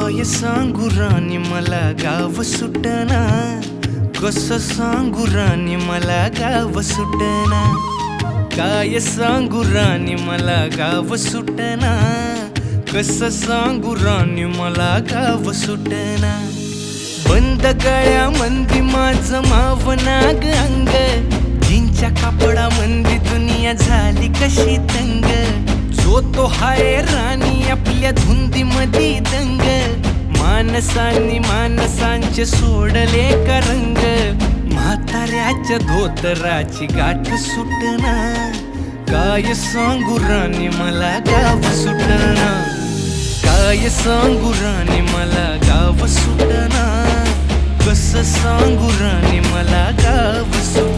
काय सांगू राणी मला गाव सुटना, कसं सांगू राणी मला गाव सुटना, काय सांगू राणी मला गाव सुटना, कसं सांगू राणी मला गाव सुटना। बंद गळ्यामंदी माझं मावनाग अंग, जीनच्या कापडामंदी दुनिया झाली कशी तंग, जो तो हाय राणी आपल्या धुंदीमधी दंग, माणसांनी माणसांचे सोडले का रंग, म्हाताऱ्याच्या धोतराची गाठ सुटना, काय सांगू राणी मला गाव सुटना, काय सांगू राणी मला गाव सुटना, कसं सांगू राणी मला गाव सुटना।